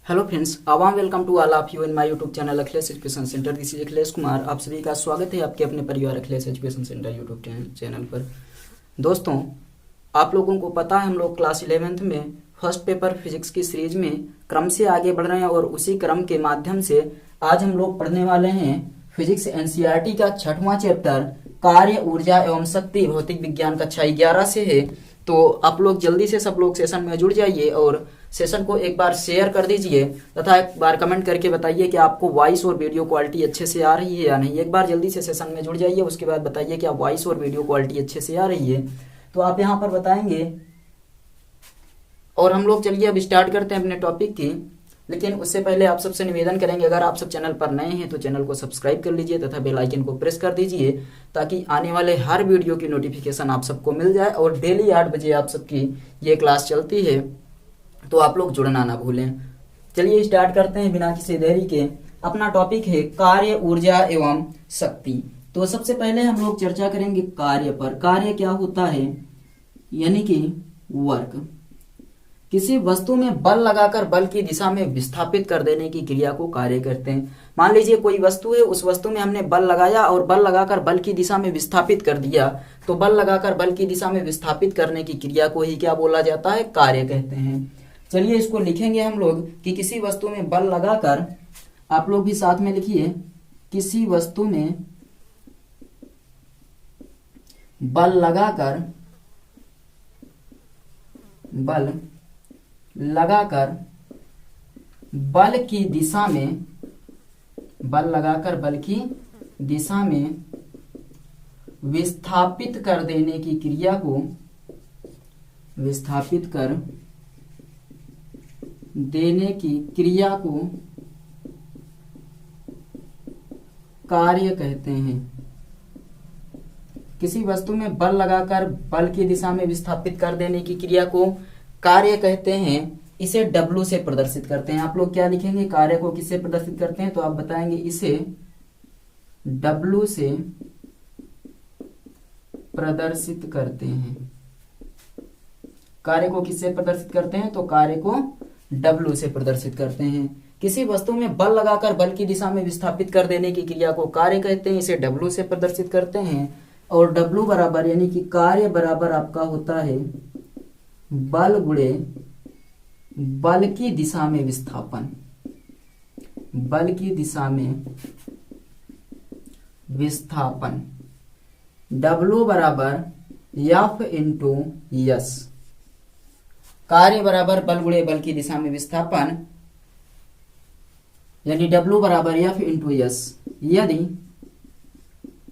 Hello friends, आवाम welcome to all of you in my YouTube channel Akhilesh education centre. This is Akhilesh Kumar. आप सभी का स्वागत है आपके अपने परिवार Akhilesh education centre YouTube channel पर। दोस्तों, आप लोगों को पता है हम लोग क्लास 11th में फर्स्ट पेपर फिजिक्स की सीरीज में क्रम से आगे बढ़ रहे हैं और उसी क्रम के माध्यम से आज हम लोग पढ़ने वाले हैं फिजिक्स एनसीईआरटी का 6वां चैप्टर कार्य, ऊर्जा एवं शक्ति, भौतिक विज्ञान कक्षा 11 से है। तो आप लोग जल्दी से सब लोग सेशन में जुड़ जाइए और सेशन को एक बार शेयर कर दीजिए तथा एक बार कमेंट करके बताइए कि आपको वॉइस और वीडियो क्वालिटी अच्छे से आ रही है या नहीं। एक बार जल्दी से सेशन में जुड़ जाइए, उसके बाद बताइए कि आप वॉइस और वीडियो क्वालिटी अच्छे से आ रही है। तो आप यहाँ पर बताएंगे और हम लोग चलिए अब स्टार्ट करते हैं अपने टॉपिक की। लेकिन उससे पहले आप सबसे निवेदन करेंगे, अगर आप सब चैनल पर नए हैं तो चैनल को सब्सक्राइब कर लीजिए तथा बेल आइकन को प्रेस कर दीजिए ताकि आने वाले हर वीडियो की नोटिफिकेशन आप सबको मिल जाए। और डेली 8 बजे आप सबकी ये क्लास चलती है, तो आप लोग जुड़ना ना भूलें। चलिए स्टार्ट करते हैं बिना किसी देरी के। अपना टॉपिक है कार्य, ऊर्जा एवं शक्ति। तो सबसे पहले हम लोग चर्चा करेंगे कार्य पर। कार्य क्या होता है, यानी कि वर्क। किसी वस्तु में बल लगाकर बल की दिशा में विस्थापित कर देने की क्रिया को कार्य कहते हैं। मान लीजिए कोई वस्तु है, उस वस्तु में हमने बल लगाया और बल लगाकर बल की दिशा में विस्थापित कर दिया, तो बल लगाकर बल की दिशा में विस्थापित करने की क्रिया को ही क्या बोला जाता है, कार्य कहते हैं। चलिए इसको लिखेंगे हम लोग कि किसी वस्तु में बल लगाकर, आप लोग भी साथ में लिखिए, किसी वस्तु में बल लगाकर बल की दिशा में, बल लगाकर बल की दिशा में विस्थापित कर देने की क्रिया को, विस्थापित कर देने की क्रिया को कार्य कहते हैं। किसी वस्तु में बल लगाकर बल की दिशा में विस्थापित कर देने की क्रिया को कार्य कहते हैं। इसे W से प्रदर्शित करते हैं। आप लोग क्या लिखेंगे, कार्य को किससे प्रदर्शित करते हैं, तो आप बताएंगे इसे W से प्रदर्शित करते हैं। कार्य को किससे प्रदर्शित करते हैं, तो कार्य को W से प्रदर्शित करते हैं। किसी वस्तु में बल लगाकर बल की दिशा में विस्थापित कर देने की क्रिया को कार्य कहते हैं, इसे W से प्रदर्शित करते हैं। और W बराबर, यानी कि कार्य बराबर आपका होता है बल गुणे बल की दिशा में विस्थापन। बल की दिशा में विस्थापन W बराबर F इंटू यस। कार्य बराबर बल गुणे बल की दिशा में विस्थापन, यानी W बराबर F इंटू यस। यदि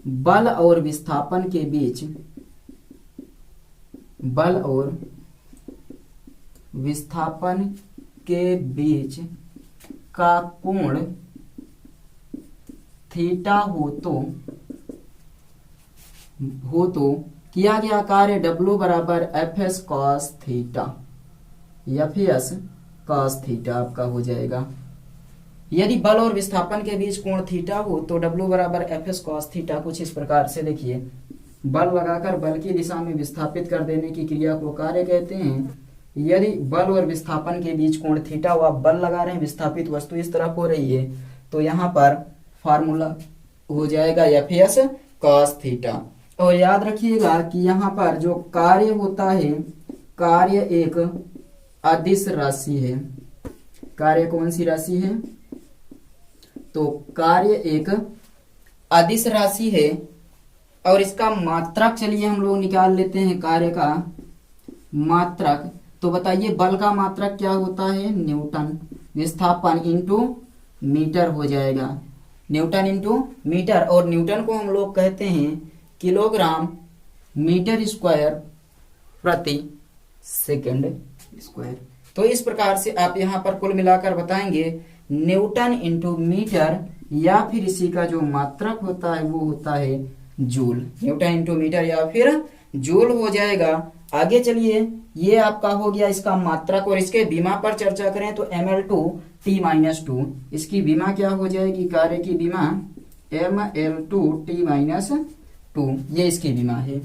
बल और विस्थापन के बीच, बल और विस्थापन के बीच का कोण थीटा हो तो किया गया कार्य W बराबर Fs cos theta, Fs cos theta आपका हो जाएगा। यदि बल और विस्थापन के बीच कोण थीटा हो तो W बराबर Fs cos थीटा कुछ इस प्रकार से देखिए। बल लगाकर बल की दिशा में विस्थापित कर देने की क्रिया को कार्य कहते हैं। यदि बल और विस्थापन के बीच कोण थीटा हो, आप बल लगा रहे हैं, विस्थापित वस्तु इस तरफ हो रही है, तो यहाँ पर फार्मूला हो जाएगा Fs cos थीटा। और याद रखिएगा कि यहाँ पर जो कार्य होता है, कार्य एक अदिश राशि है। कार्य कौन सी राशि है, तो कार्य एक अदिश राशि है। और इसका मात्रक चलिए हम लोग निकाल लेते हैं, कार्य का मात्रक। तो बताइए बल का मात्रक क्या होता है, न्यूटन। विस्थापन इंटू मीटर हो जाएगा, न्यूटन इंटू मीटर। और न्यूटन को हम लोग कहते हैं किलोग्राम मीटर स्क्वायर प्रति सेकंड स्क्वायर। तो इस प्रकार से आप यहाँ पर कुल मिलाकर बताएंगे न्यूटन इंटू मीटर, या फिर इसी का जो मात्रक होता है वो होता है जूल। न्यूटन इंटू मीटर या फिर जूल हो जाएगा। आगे चलिए, ये आपका हो गया इसका मात्रक। और इसके विमा पर चर्चा करें तो ml2t-2, इसकी विमा क्या हो जाएगी, कार्य की विमा ml2t-2, ये इसकी विमा है।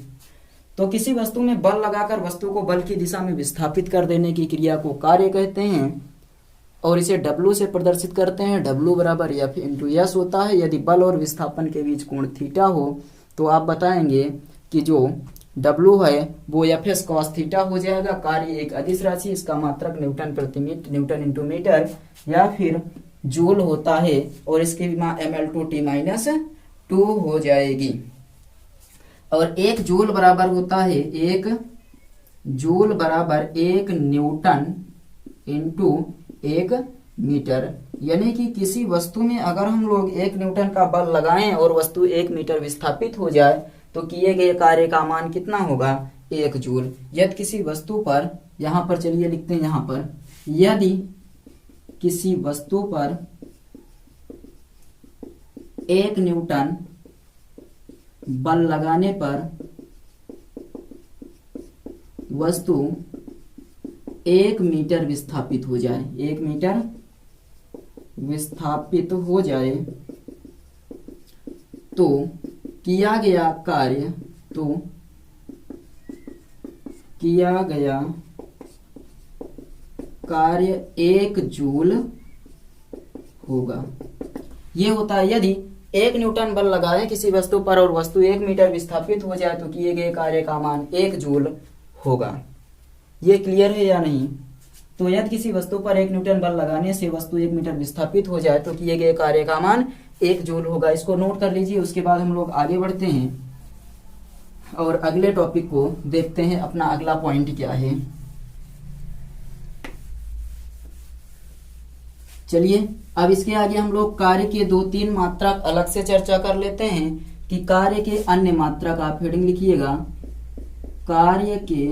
तो किसी वस्तु में बल लगाकर वस्तु को बल की दिशा में विस्थापित कर देने की क्रिया को कार्य कहते हैं। और इसे W से प्रदर्शित करते हैं। W बराबर F इंटू एस होता है। यदि बल और विस्थापन के बीच कोण थीटा हो तो आप बताएंगे कि जो W है वो एफ एस कॉस थीटा हो जाएगा। कार्य एक अदिश राशि, इसका मात्रक न्यूटन प्रति मीटर, न्यूटन इंटू मीटर या फिर जूल होता है और इसकी mL/T-2 हो जाएगी। और एक जूल बराबर होता है, एक जूल बराबर 1 न्यूटन इंटू 1 मीटर। यानी कि किसी वस्तु में अगर हम लोग 1 न्यूटन का बल लगाएं और वस्तु 1 मीटर विस्थापित हो जाए तो किए गए कार्य का मान कितना होगा, 1 जूल। यदि किसी वस्तु पर, यहां पर चलिए लिखते हैं, यहां पर यदि किसी वस्तु पर 1 न्यूटन बल लगाने पर वस्तु 1 मीटर विस्थापित हो जाए, 1 मीटर विस्थापित हो जाए तो किया गया कार्य, तो किया गया कार्य 1 जूल होगा। ये होता है यदि 1 न्यूटन बल लगाए किसी वस्तु पर और वस्तु 1 मीटर विस्थापित हो जाए तो किए गए कार्य का मान 1 जूल होगा। ये क्लियर है या नहीं? तो यदि किसी वस्तु पर 1 न्यूटन बल लगाने से वस्तु 1 मीटर विस्थापित हो जाए तो किए गए कार्य का मान 1 जूल होगा। इसको नोट कर लीजिए। उसके बाद हम लोग आगे बढ़ते हैं और अगले टॉपिक को देखते हैं। अपना अगला पॉइंट क्या है, चलिए अब इसके आगे हम लोग कार्य के 2-3 मात्रक अलग से चर्चा कर लेते हैं कि कार्य के अन्य मात्रक, आप हेडिंग लिखिएगा, कार्य के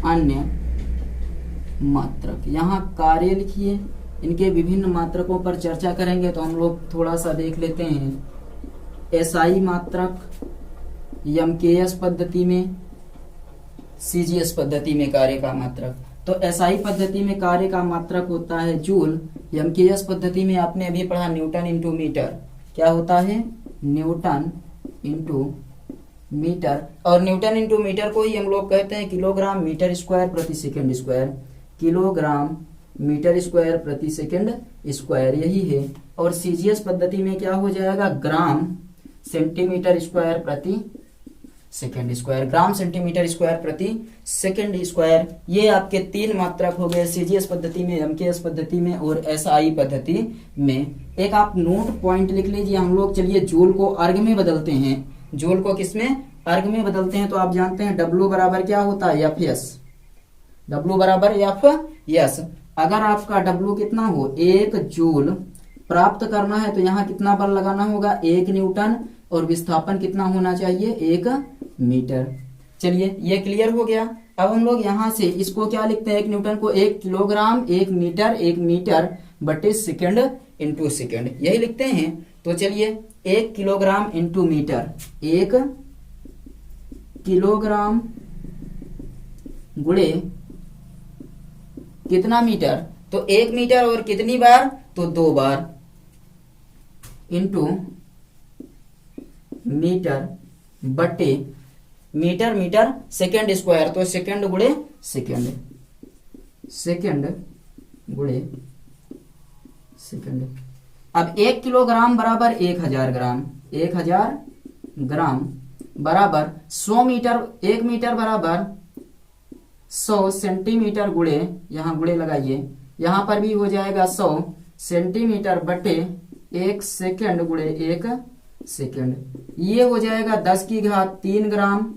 अन्य मात्रक। यहाँ कार्य लिखिए, इनके विभिन्न मात्रकों पर चर्चा करेंगे। तो हम लोग थोड़ा सा देख लेते हैं। एसआई मात्रक, एमकेएस पद्धति में, सीजीएस पद्धति में कार्य का मात्रक। तो एसआई पद्धति में कार्य का मात्रक होता है जूल। एमकेएस पद्धति में आपने अभी पढ़ा न्यूटन इंटू मीटर। क्या होता है, न्यूटन इंटू मीटर। और न्यूटन इंटू मीटर को ही हम लोग कहते हैं किलोग्राम मीटर स्क्वायर प्रति second square, kilogram metre square प्रति सेकंड स्क्वायर, यही है। और सीजीएस पद्धति में क्या हो जाएगा, ग्राम सेंटीमीटर स्क्वायर प्रति second square, gram centimetre square प्रति सेकंड स्क्वायर। ये आपके 3 मात्रक हो गए सीजीएस पद्धति में, एमकेएस पद्धति में और एसआई पद्धति में। एक आप नोट पॉइंट लिख लीजिए। हम लोग चलिए जूल को अर्ग में बदलते हैं। जूल को किसमें, अर्ग में बदलते हैं। तो आप जानते हैं W बराबर क्या होता है, एफ एस। W बराबर एफ एस। अगर आपका W कितना हो, 1 जूल प्राप्त करना है तो यहाँ कितना बल लगाना होगा, 1 न्यूटन, और विस्थापन कितना होना चाहिए, 1 मीटर। चलिए ये क्लियर हो गया। अब हम लोग यहाँ से इसको क्या लिखते हैं, 1 न्यूटन को 1 किलोग्राम, 1 मीटर बटे सेकंड इंटू सेकंड, यही लिखते हैं। तो चलिए 1 किलोग्राम इंटू मीटर, 1 किलोग्राम गुणे कितना मीटर, तो 1 मीटर और कितनी बार, तो 2 बार, इंटू मीटर बटे मीटर सेकंड स्क्वायर, तो सेकंड गुणे सेकंड, सेकंड गुणे सेकंड। अब 1 किलोग्राम बराबर 1000 ग्राम, 1000 ग्राम बराबर 100 मीटर, 1 मीटर बराबर 100 सेंटीमीटर गुणे, यहाँ गुणे लगाइए, यहाँ पर भी हो जाएगा 100 सेंटीमीटर बटे 1 सेकंड गुणे 1 सेकंड। ये हो जाएगा 10 की घात 3 ग्राम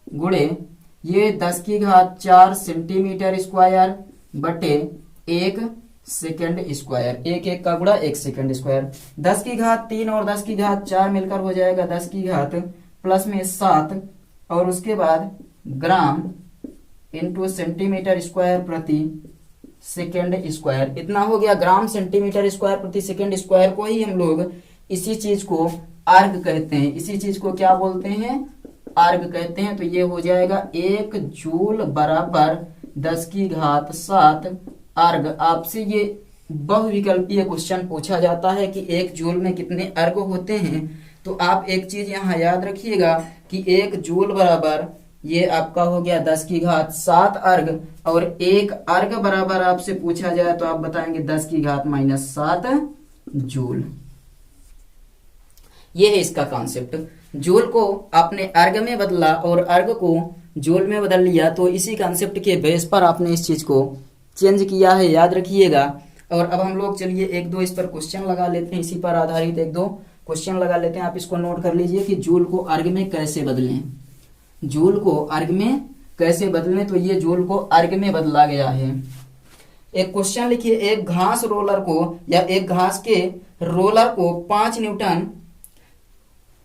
गुणे ये 10 की घात 4 सेंटीमीटर स्क्वायर बटे 1 सेकंड स्क्वायर, 1 का गुणा 1 सेकंड स्क्वायर। 10 की घात 3 और 10 की घात 4 मिलकर हो जाएगा 10 की घात प्लस में 7 और उसके बाद ग्राम इंटू सेंटीमीटर स्क्वायर प्रति सेकंड स्क्वायर, इतना हो गया। ग्राम सेंटीमीटर स्क्वायर प्रति सेकंड स्क्वायर को ही हम लोग इसी चीज को आर्ग कहते हैं, इसी चीज को क्या बोलते हैं, आर्ग कहते हैं। तो ये हो जाएगा 1 जूल बराबर 10 की घात 7 अर्ग। आपसे ये बहुविकल्पीय क्वेश्चन पूछा जाता है कि 1 जूल में कितने अर्ग होते हैं। तो आप एक चीज यहाँ याद रखिएगा कि 1 जूल बराबर ये आपका हो गया 10⁻7 अर्ग, और एक अर्ग बराबर आपसे पूछा जाए तो आप बताएंगे 10⁻−7 जूल। ये है इसका कॉन्सेप्ट। जूल को आपने अर्ग में बदला और अर्ग को जूल में बदल लिया, तो इसी कॉन्सेप्ट के बेस पर आपने इस चीज को चेंज किया है, याद रखिएगा। और अब हम लोग चलिए एक दो इस पर क्वेश्चन लगा लेते हैं, इसी पर आधारित एक दो क्वेश्चन लगा लेते हैं। आप इसको नोट कर लीजिए कि जूल को अर्ग में कैसे बदलें, जूल को अर्ग में कैसे बदलें। तो ये जूल को अर्ग में बदला गया है। एक क्वेश्चन लिखिए, एक घास रोलर को या एक घास के रोलर को 5 न्यूटन,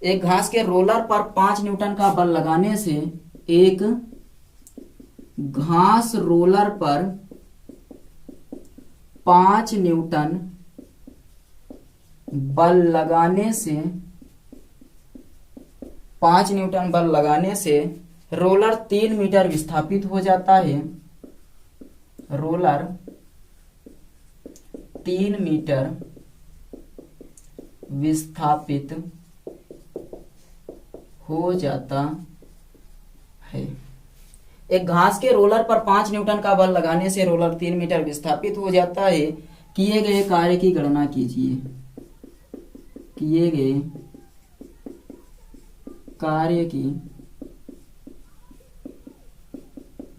एक घास के रोलर पर 5 न्यूटन का बल लगाने से, एक घास रोलर पर 5 न्यूटन बल लगाने से, 5 न्यूटन बल लगाने से रोलर 3 मीटर विस्थापित हो जाता है। रोलर 3 मीटर विस्थापित हो जाता है। एक घास के रोलर पर 5 न्यूटन का बल लगाने से रोलर 3 मीटर विस्थापित हो जाता है। किए गए कार्य की गणना कीजिए, किए गए कार्य की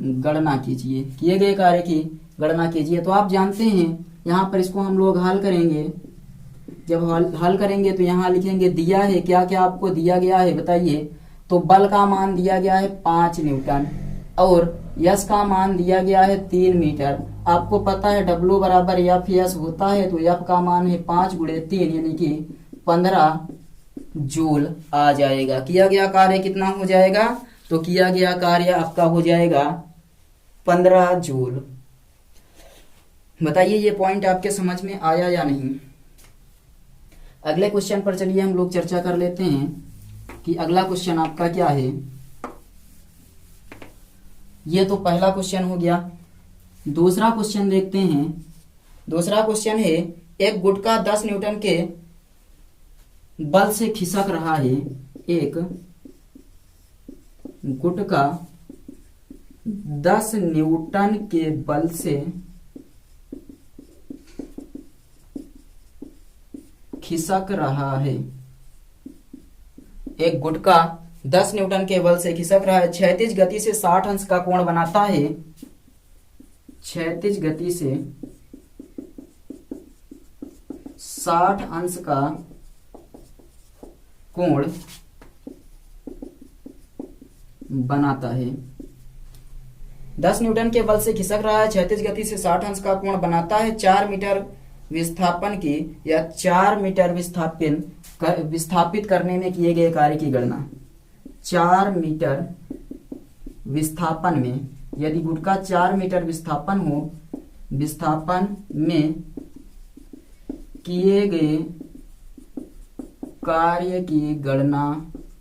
गणना कीजिए, किए गए कार्य की गणना कीजिए। तो आप जानते हैं यहां पर इसको हम लोग हल करेंगे। जब हल करेंगे तो यहां लिखेंगे दिया है, क्या क्या आपको दिया गया है बताइए। तो बल का मान दिया गया है 5 न्यूटन और यश का मान दिया गया है 3 मीटर। आपको पता है W बराबर एफ यश होता है, तो एफ का मान है 5 × 3 यानी कि 15 जूल आ जाएगा। किया गया कार्य कितना हो जाएगा, तो किया गया कार्य आपका हो जाएगा 15 जूल। बताइए ये पॉइंट आपके समझ में आया या नहीं। अगले क्वेश्चन पर चलिए हम लोग चर्चा कर लेते हैं कि अगला क्वेश्चन आपका क्या है। ये तो पहला क्वेश्चन हो गया। दूसरा क्वेश्चन देखते हैं। दूसरा क्वेश्चन है, एक गुटका 10 न्यूटन के बल से खिसक रहा है। एक गुटका 10 न्यूटन के बल से खिसक रहा है। एक गुटका 10 न्यूटन के बल से खिसक रहा है, क्षैतिज गति से 60 अंश का कोण बनाता है। क्षैतिज गति से 60 अंश का कोण बनाता है। 10 न्यूटन के बल से खिसक रहा है, क्षैतिज गति से 60 अंश का कोण बनाता है। 4 मीटर विस्थापन की या 4 मीटर विस्थापित करने में किए गए कार्य की गणना। 4 मीटर विस्थापन में, यदि गुटका 4 मीटर विस्थापन हो, विस्थापन में किए गए कार्य की गणना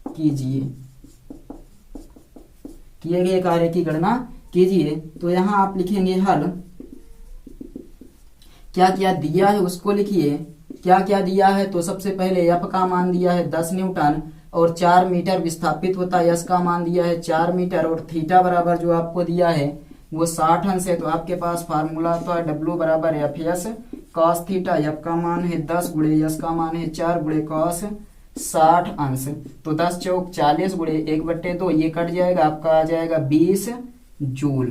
कीजिए, किए गए कार्य की गणना कीजिए। तो यहां आप लिखेंगे हल। क्या क्या दिया है उसको लिखिए। क्या क्या दिया है, तो सबसे पहले एफ का मान दिया है 10 न्यूटन और 4 मीटर विस्थापित होता है। यश का मान दिया है 4 मीटर और थीटा बराबर जो आपको दिया है वो 60 अंश है। तो आपके पास फार्मूला तो है W बराबर F yes cos theta. F का मान है 10 × यश का मान है 4 × कॉस 60 अंश। तो 10 चौक 40 × 1/2, ये कट जाएगा, आपका आ जाएगा 20 जूल।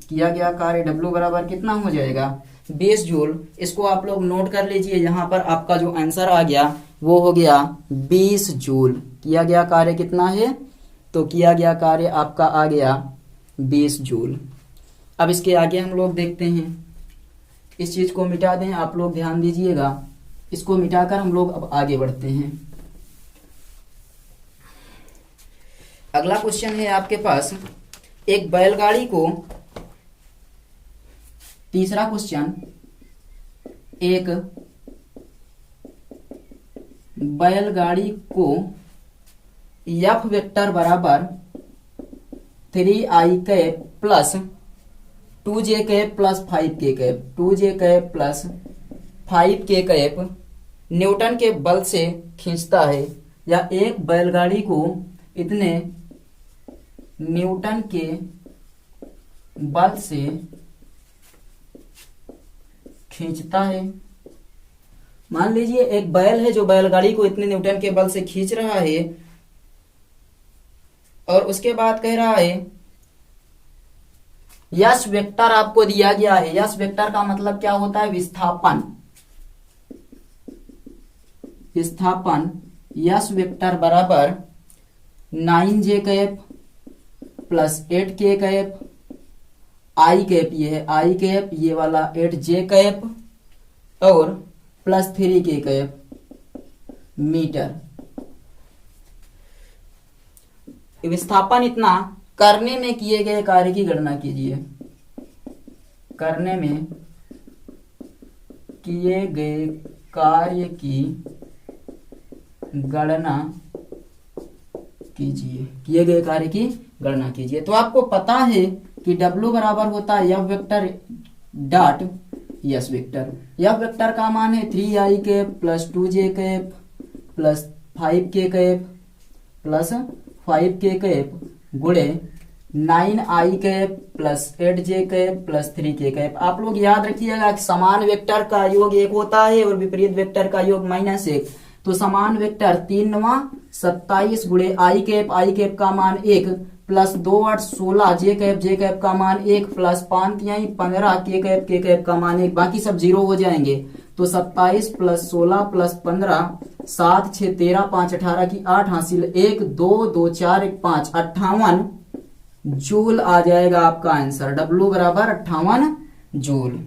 किया गया कार्य W बराबर कितना हो जाएगा, 20 जूल। इसको आप लोग नोट कर लीजिए। यहाँ पर आपका जो आंसर आ गया वो हो गया 20 जूल। किया गया कार्य कितना है, तो किया गया कार्य आपका आ गया 20 जूल। अब इसके आगे हम लोग देखते हैं। इस चीज को मिटा दें, आप लोग ध्यान दीजिएगा। इसको मिटाकर हम लोग अब आगे बढ़ते हैं। अगला क्वेश्चन है आपके पास, एक बैलगाड़ी को, तीसरा क्वेश्चन, एक बैलगाड़ी को एफ वेक्टर बराबर 3i cap plus 2j cap plus 5k cap, 2j cap plus 5k cap Newton के बल से खींचता है, या एक बैलगाड़ी को इतने न्यूटन के बल से खींचता है। मान लीजिए एक बैल है जो बैलगाड़ी को इतने न्यूटन के बल से खींच रहा है, और उसके बाद कह रहा है यस वेक्टर आपको दिया गया है। यस वेक्टर का मतलब क्या होता है? विस्थापन। विस्थापन यस वेक्टर बराबर 9j cap plus 8k cap i cap, ये है आई कैप, ये वाला 8j कैप और प्लस 3k कैप मीटर। विस्थापन इतना, करने में किए गए कार्य की गणना कीजिए। करने में किए गए कार्य की गणना कीजिए। किए गए कार्य की गणना कीजिए। तो आपको पता है कि W बराबर होता है F vector dot yes vector. F vector का मान है 3i cap plus 2j cap plus 5k cap plus 5k cap गुणे 9i cap plus 8j cap plus 3k cap. आप लोग याद रखिएगा कि समान वेक्टर का योग 1 होता है और विपरीत वेक्टर का योग -1। तो समान वेक्टर 3 27 गुणे आई कैप का मान 1 प्लस 2 8 16 जे कैप का मान 1 प्लस 5 3 15 के कैप का मान 1, बाकी सब 0 हो जाएंगे। तो 27 प्लस 16 प्लस 15 7 6 13 5 18 की 8 हासिल 1 2 2 4 1 5 58 जूल आ जाएगा आपका आंसर। W बराबर 58 जूल।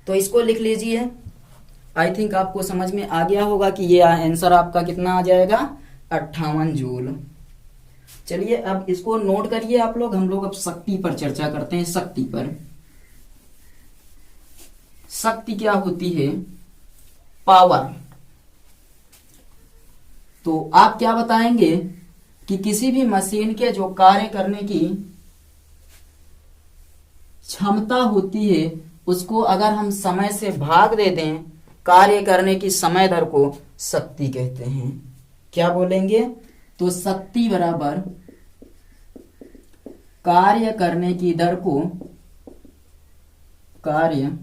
तो इसको लिख लीजिए। आई थिंक आपको समझ में आ गया होगा कि ये आंसर आपका कितना आ जाएगा? 58 जूल। चलिए अब इसको नोट करिए आप लोग। हम लोग अब शक्ति पर चर्चा करते हैं। शक्ति पर, शक्ति क्या होती है? पावर। तो आप क्या बताएंगे कि किसी भी मशीन के जो कार्य करने की क्षमता होती है उसको अगर हम समय से भाग दे दें, कार्य करने की समय दर को शक्ति कहते हैं। क्या बोलेंगे? तो शक्ति बराबर कार्य करने की दर को, कार्य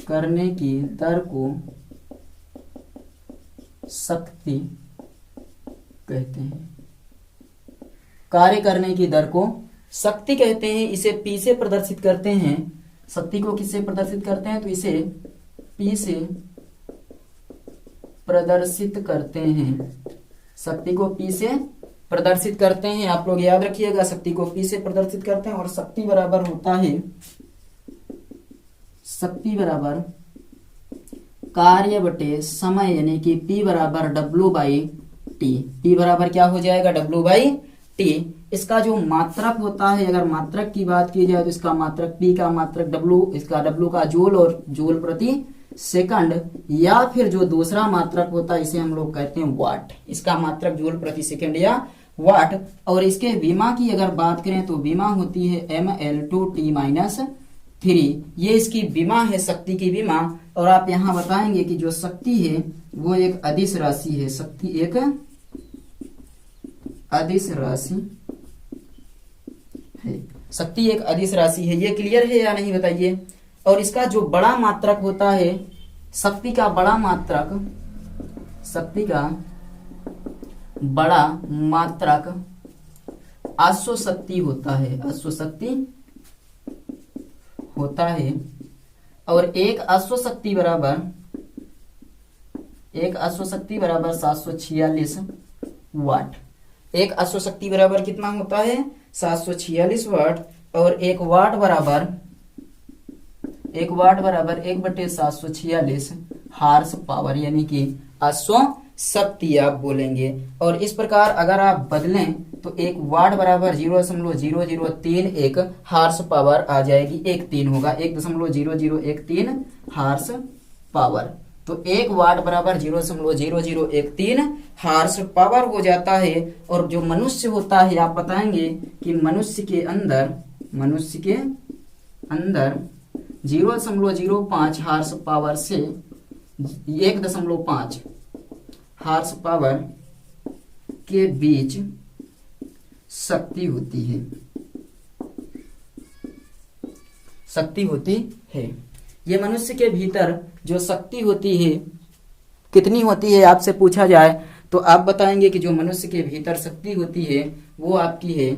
करने की दर को शक्ति कहते हैं। कार्य करने की दर को शक्ति कहते हैं। इसे P से प्रदर्शित करते हैं। शक्ति को किससे प्रदर्शित करते हैं? तो इसे P से प्रदर्शित करते हैं। शक्ति को P से प्रदर्शित करते हैं। आप लोग याद रखिएगा, शक्ति को P से प्रदर्शित करते हैं। और शक्ति बराबर होता है, शक्ति बराबर कार्य बटे समय, यानी कि P बराबर W बाई टी। P बराबर क्या हो जाएगा? W by T. इसका जो मात्रक होता है, अगर मात्रक की बात की जाए तो इसका मात्रक P का मात्रक W, इसका W का जूल और जूल प्रति सेकंड, या फिर जो दूसरा मात्रक होता है इसे हम लोग कहते हैं वाट। इसका मात्रक जूल प्रति सेकंड या वाट। और इसके विमा की अगर बात करें तो विमा होती है mL2T-3। ये इसकी विमा है, शक्ति की विमा। और आप यहाँ बताएंगे कि जो शक्ति है वो एक अदिश राशि है। शक्ति एक अदिश राशि है। शक्ति एक अदिश राशि है। ये क्लियर है या नहीं बताइए? और इसका जो बड़ा मात्रक होता है, शक्ति का बड़ा मात्रक, शक्ति का बड़ा मात्रक अश्वशक्ति होता है। अश्वशक्ति होता है। और एक अश्वशक्ति बराबर 746 वाट। एक अश्वशक्ति बराबर कितना होता है? 746 वाट। और एक वाट बराबर 1/746 हार्स पावर, यानी कि अश्वशक्ति आप बोलेंगे। और इस प्रकार अगर आप बदलें तो एक वाट बराबर 0.0031 हार्स पावर आ जाएगी। 13 होगा, 1.0013 हार्स पावर। तो एक वाट बराबर 0.0013 हार्स पावर हो जाता है। और जो मनुष्य होता है, आप बताएंगे कि मनुष्य के अंदर 0.05 हार्स पावर से 1.5 हार्स पावर के बीच शक्ति होती है, शक्ति होती है। ये मनुष्य के भीतर जो शक्ति होती है कितनी होती है आपसे पूछा जाए तो आप बताएंगे कि जो मनुष्य के भीतर शक्ति होती है वो आपकी है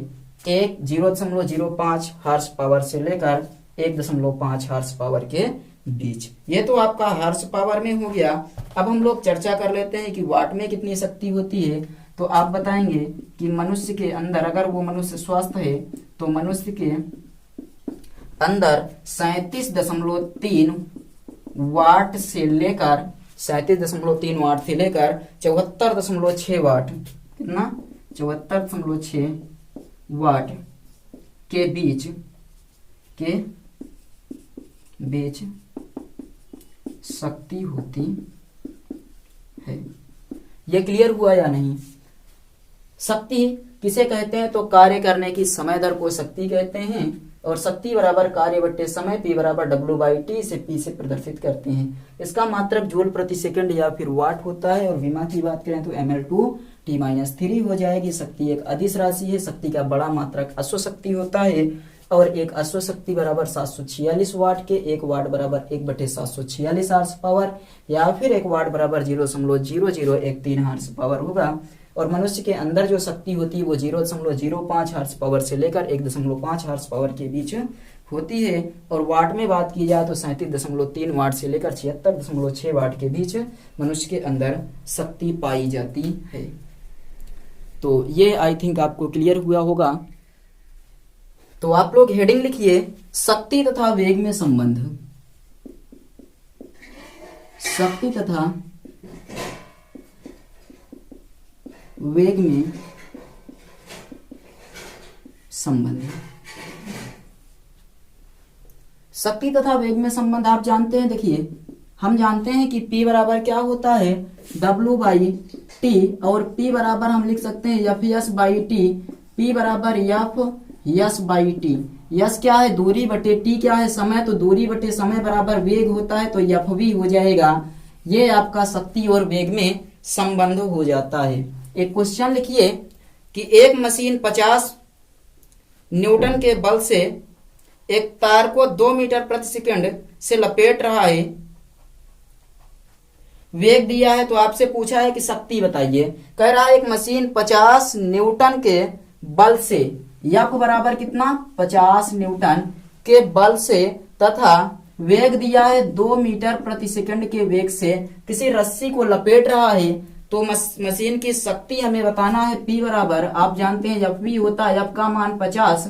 0.05 हार्स पावर से लेकर 1.5 हार्स पावर के बीच। ये तो आपका हार्स पावर में हो गया। अब हम लोग चर्चा कर लेते हैं कि वाट में कितनी शक्ति होती है। तो आप बताएंगे कि मनुष्य के अंदर अगर वो मनुष्य स्वस्थ है तो मनुष्य के अंदर 37.3 वाट से लेकर 37.3 वाट से लेकर 74.6 वाट, कितना 74.6 वाट के बीच शक्ति होती है। यह क्लियर हुआ या नहीं? शक्ति किसे कहते हैं तो कार्य करने की समय दर को शक्ति कहते हैं और शक्ति बराबर कार्य बट्टे समय P बराबर W/T से P से प्रदर्शित करते हैं। इसका मात्रक जूल प्रति सेकंड या फिर वाट होता है और विमा की बात करें तो mL2T-3 हो जाएगी। शक्ति एक अदिश राशि है। शक्ति का बड़ा मात्रक अश्व शक्ति होता है और एक अश्व शक्ति बराबर 746 वाट के 1 वाट बराबर 1/746 हार्स पावर या फिर 1 वाट बराबर 0.0013 हार्स पावर होगा। और मनुष्य के अंदर जो शक्ति होती है वो 0.05 हार्स पावर से लेकर 1.5 हार्स पावर के बीच होती है। और वाट में बात की जाए तो 37.3 वाट से लेकर 76.6 वाट के बीच मनुष्य के अंदर शक्ति पाई जाती है। तो ये आई थिंक आपको क्लियर हुआ होगा। तो आप लोग हेडिंग लिखिए शक्ति तथा वेग में संबंध। शक्ति तथा वेग में संबंध। शक्ति तथा वेग में संबंध आप जानते हैं। देखिए हम जानते हैं कि P बराबर क्या होता है W/T और P बराबर हम लिख सकते हैं F/S/T। P बराबर F/S/T। यस क्या है दूरी बटे टी क्या है समय, तो दूरी बटे समय बराबर वेग होता है तो Fv हो जाएगा। ये आपका शक्ति और वेग में संबंध हो जाता है। एक क्वेश्चन लिखिए कि एक मशीन 50 न्यूटन के बल से एक तार को 2 मीटर प्रति सेकंड से लपेट रहा है। वेग दिया है तो आपसे पूछा है कि शक्ति बताइए। कह रहा है एक मशीन 50 न्यूटन के बल से, F बराबर कितना 50 न्यूटन के बल से तथा वेग दिया है 2 मीटर प्रति सेकंड के वेग से किसी रस्सी को लपेट रहा है। तो मशीन की शक्ति हमें बताना है। P बराबर आप जानते हैं Fv होता है, F का मान 50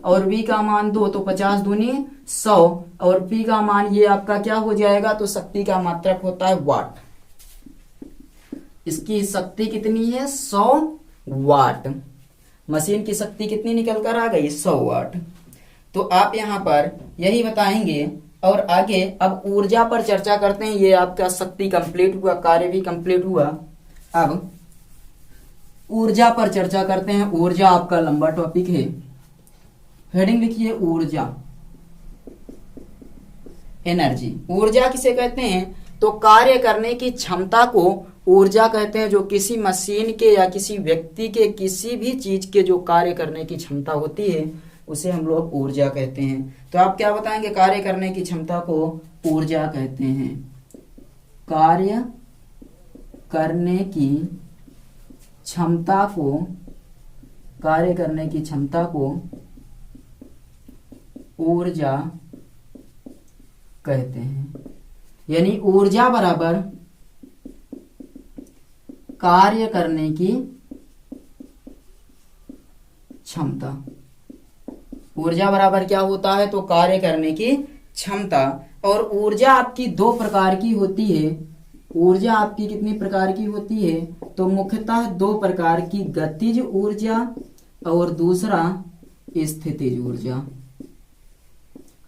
और V का मान 2 तो 50 दूनी 100 और P का मान ये आपका क्या हो जाएगा तो शक्ति का मात्रक होता है वाट। इसकी शक्ति कितनी है 100 वाट। मशीन की शक्ति कितनी निकल कर आ गई 100 वाट। तो आप यहां पर यही बताएंगे और आगे अब ऊर्जा पर चर्चा करते हैं। ये आपका शक्ति कंप्लीट हुआ, कार्य भी कंप्लीट हुआ। अब ऊर्जा पर चर्चा करते हैं। ऊर्जा आपका लंबा टॉपिक है। हेडिंग लिखिए ऊर्जा, एनर्जी। ऊर्जा किसे कहते हैं तो कार्य करने की क्षमता को ऊर्जा कहते हैं। जो किसी मशीन के या किसी व्यक्ति के किसी भी चीज के जो कार्य करने की क्षमता होती है उसे हम लोग ऊर्जा कहते हैं। तो आप क्या बताएंगे कार्य करने की क्षमता को ऊर्जा कहते हैं। कार्य करने की क्षमता को, कार्य करने की क्षमता को ऊर्जा कहते हैं। यानी ऊर्जा बराबर कार्य करने की क्षमता। ऊर्जा बराबर क्या होता है तो कार्य करने की क्षमता। और ऊर्जा आपकी 2 प्रकार की होती है। ऊर्जा आपकी कितनी प्रकार की होती है तो मुख्यतः 2 प्रकार की, गतिज ऊर्जा और दूसरा स्थितिज ऊर्जा।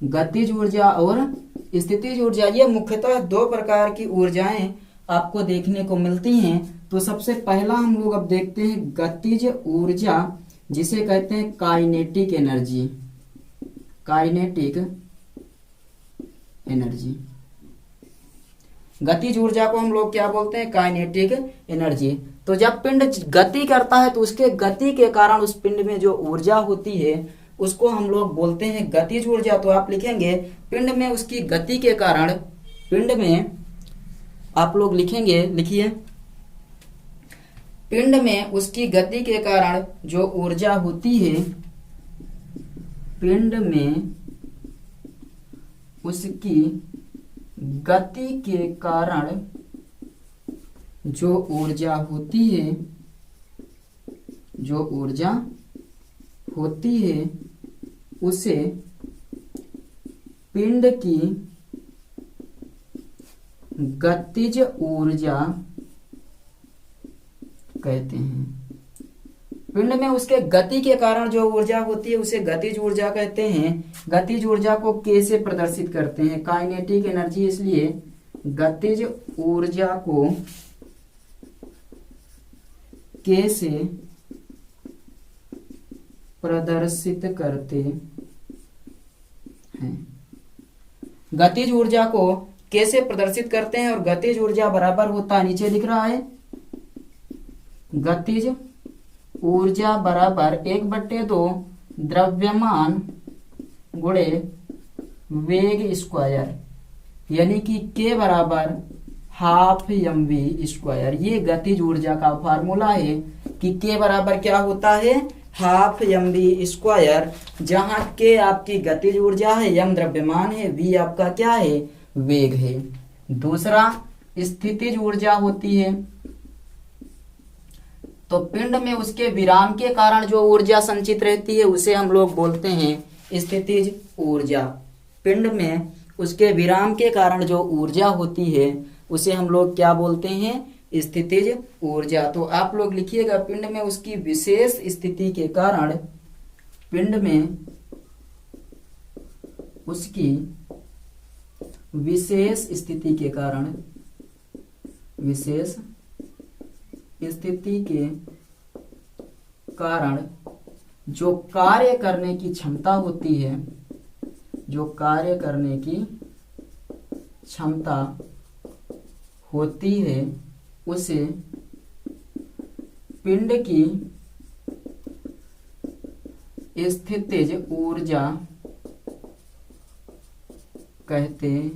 गतिज ऊर्जा और स्थितिज ऊर्जा, ये मुख्यतः 2 प्रकार की ऊर्जाएं आपको देखने को मिलती हैं। तो सबसे पहला हम लोग अब देखते हैं गतिज ऊर्जा, जिसे कहते हैं काइनेटिक एनर्जी। Kinetic energy. गतिज ऊर्जा को हम लोग क्या बोलते हैं, काइनेटिक एनर्जी। तो जब पिंड गति करता है तो उसके गति के कारण उस पिंड में जो ऊर्जा होती है उसको हम लोग बोलते हैं गतिज ऊर्जा। तो आप लिखेंगे पिंड में उसकी गति के कारण, पिंड में आप लोग लिखेंगे, लिखिए, पिंड में उसकी गति के कारण जो ऊर्जा होती है, पिंड में उसकी गति के कारण जो ऊर्जा होती है, जो ऊर्जा होती है उसे पिंड की गतिज ऊर्जा कहते हैं। पिंड में उसके गति के कारण जो ऊर्जा होती है उसे गतिज ऊर्जा कहते हैं। गतिज ऊर्जा को के से प्रदर्शित करते हैं, काइनेटिक एनर्जी, इसलिए गतिज ऊर्जा को के से प्रदर्शित करते हैं। गतिज ऊर्जा को के से प्रदर्शित करते हैं और गतिज ऊर्जा बराबर होता है, नीचे लिख रहा है, गतिज ऊर्जा बराबर 1/2 द्रव्यमान गुणे वेग स्क्वायर, यानी कि के बराबर हाफ mv स्क्वायर। ये गतिज ऊर्जा का फार्मूला है कि के बराबर क्या होता है, हाफ mv स्क्वायर, जहां के आपकी गतिज ऊर्जा है, m द्रव्यमान है, v आपका क्या है, वेग है। दूसरा स्थितिज ऊर्जा होती है। तो पिंड में उसके विराम के कारण जो ऊर्जा संचित रहती है उसे हम लोग बोलते हैं स्थितिज ऊर्जा। पिंड में उसके विराम के कारण जो ऊर्जा होती है उसे हम लोग क्या बोलते हैं, स्थितिज ऊर्जा। तो आप लोग लिखिएगा, पिंड में उसकी विशेष स्थिति के कारण, पिंड में उसकी विशेष स्थिति के कारण, विशेष स्थिति के कारण जो कार्य करने की क्षमता होती है, जो कार्य करने की क्षमता होती है उसे पिंड की स्थितिज ऊर्जा कहते हैं।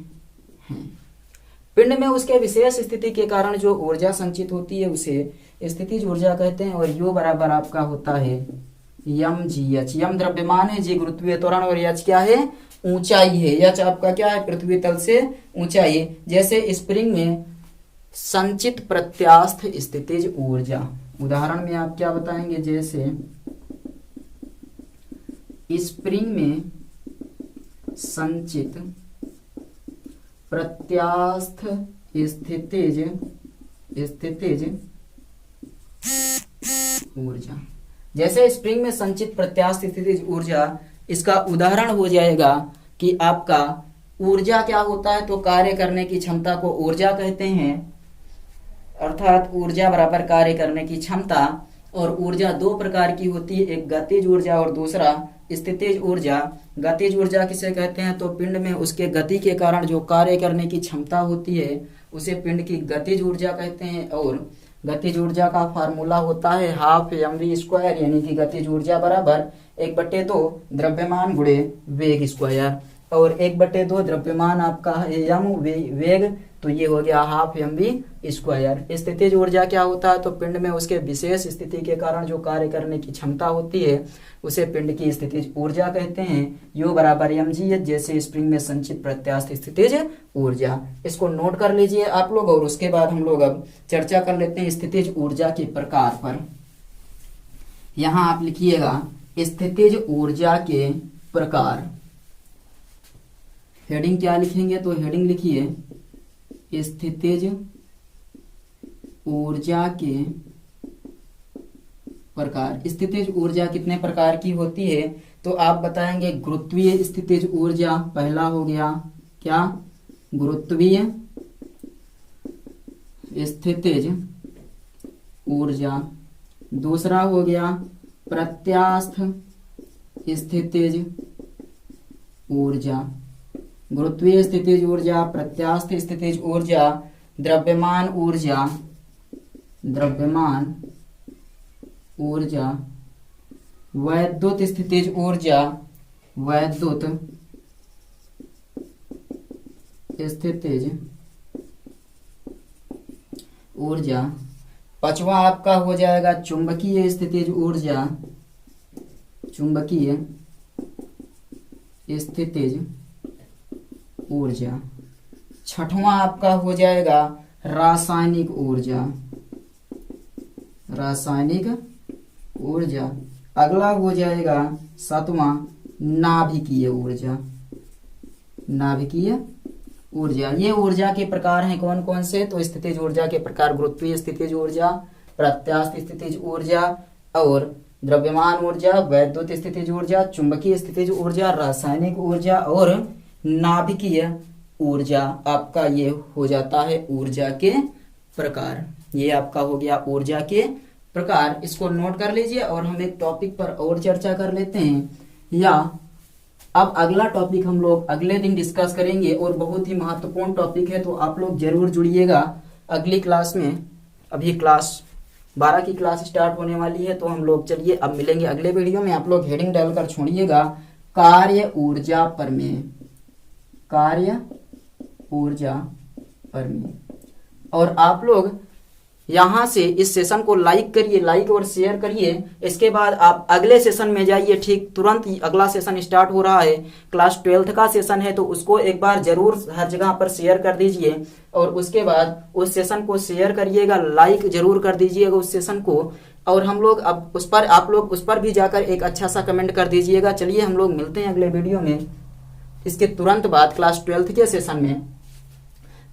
पिंड में उसके विशेष स्थिति के कारण जो ऊर्जा संचित होती है उसे स्थितिज ऊर्जा कहते हैं। और यू बराबर आपका होता है mgh। यम द्रव्यमान है, जी गुरुत्वीय त्वरण और h क्या है, ऊंचाई है। h आपका क्या है, पृथ्वी तल से ऊंचाई। जैसे स्प्रिंग में संचित प्रत्यास्थ स्थितिज ऊर्जा, उदाहरण में आप क्या बताएंगे, जैसे स्प्रिंग में संचित प्रत्यास्थ स्थितिज ऊर्जा, जैसे स्प्रिंग में संचित प्रत्यास्थ स्थितिज ऊर्जा, इसका उदाहरण हो जाएगा कि आपका ऊर्जा क्या होता है, तो कार्य करने की क्षमता को ऊर्जा कहते हैं, अर्थात ऊर्जा बराबर कार्य करने की क्षमता। और ऊर्जा दो प्रकार की होती है, एक गतिज ऊर्जा और दूसरा स्थितिज ऊर्जा। गतिज ऊर्जा किसे कहते हैं, तो पिंड में उसके गति के कारण जो कार्य करने की क्षमता होती है उसे पिंड की गतिज ऊर्जा कहते हैं। और गतिज ऊर्जा का फार्मूला होता है हाफ mv स्क्वायर, यानी कि गतिज ऊर्जा बराबर 1/2 द्रव्यमान गुणे वेग स्क्वायर। और 1/2 द्रव्यमान आपका है m, वेग, तो ये हो गया हाफ mv स्क्वायर। स्थितिज ऊर्जा क्या होता है, तो पिंड में उसके विशेष स्थिति के कारण जो कार्य करने की क्षमता होती है उसे पिंड की स्थितिज ऊर्जा कहते हैं। U बराबर mgh, जैसे स्प्रिंग में संचित प्रत्यास्थ स्थितिज ऊर्जा। इसको नोट कर लीजिए आप लोग, और उसके बाद हम लोग अब चर्चा कर लेते हैं स्थितिज ऊर्जा के प्रकार पर। यहां आप लिखिएगा स्थितिज ऊर्जा के प्रकार। हेडिंग क्या लिखेंगे, तो हेडिंग लिखिए स्थितिज ऊर्जा के प्रकार। स्थितिज ऊर्जा कितने प्रकार की होती है, तो आप बताएंगे गुरुत्वीय स्थितिज ऊर्जा पहला हो गया, क्या, गुरुत्वीय स्थितिज ऊर्जा। दूसरा हो गया प्रत्यास्थ स्थितिज ऊर्जा। गुरुत्वीय स्थितिज ऊर्जा, प्रत्यास्थ स्थितिज ऊर्जा, द्रव्यमान ऊर्जा, द्रव्यमान ऊर्जा, वैद्युत स्थितिज ऊर्जा, वैद्युत स्थितिज ऊर्जा। पांचवा आपका हो जाएगा चुंबकीय स्थितिज ऊर्जा, चुंबकीय स्थितिज ऊर्जा। छठवां आपका हो जाएगा रासायनिक ऊर्जा, रासायनिक ऊर्जा। अगला हो जाएगा सातवां नाभिकीय ऊर्जा, नाभिकीय ऊर्जा। ये ऊर्जा के प्रकार हैं कौन कौन से? तो स्थितिज ऊर्जा के प्रकार गुरुत्वीय स्थितिज ऊर्जा, प्रत्यास्थ स्थितिज ऊर्जा और द्रव्यमान ऊर्जा, वैद्युत स्थितिज ऊर्जा, चुंबकीय स्थितिज ऊर्जा, रासायनिक ऊर्जा और नाभिकीय ऊर्जा। आपका ये हो जाता है ऊर्जा के प्रकार। ये आपका हो गया ऊर्जा के प्रकार। इसको नोट कर लीजिए और हम एक टॉपिक पर और चर्चा कर लेते हैं, या अब अगला टॉपिक हम लोग अगले दिन डिस्कस करेंगे और बहुत ही महत्वपूर्ण टॉपिक है, तो आप लोग जरूर जुड़िएगा अगली क्लास में। अभी क्लास 12 की क्लास स्टार्ट होने वाली है, तो हम लोग चलिए अब मिलेंगे अगले वीडियो में। आप लोग हेडिंग डालकर छोड़िएगा कार्य ऊर्जा प्रमेय, कार्य ऊर्जा प्रमेय। और आप लोग यहां से इस सेशन को लाइक करिए, लाइक और शेयर करिए। इसके बाद आप अगले सेशन में जाइए, ठीक तुरंत ही अगला सेशन स्टार्ट हो रहा है, क्लास 12th का सेशन है, तो उसको एक बार जरूर हर जगह पर शेयर कर दीजिए। और उसके बाद उस सेशन को शेयर करिएगा, लाइक जरूर कर दीजिएगा उस सेशन को। और हम लोग अब उस पर आप लोग उस पर भी जाकर एक अच्छा सा कमेंट कर दीजिएगा। चलिए हम लोग मिलते हैं अगले वीडियो में, इसके तुरंत बाद क्लास 12th के सेशन में।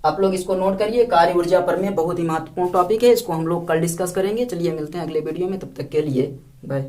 आप लोग इसको नोट करिए, कार्य ऊर्जा प्रमेय बहुत ही महत्वपूर्ण टॉपिक है, इसको हम लोग कल डिस्कस करेंगे। चलिए मिलते हैं अगले वीडियो में, तब तक के लिए बाय।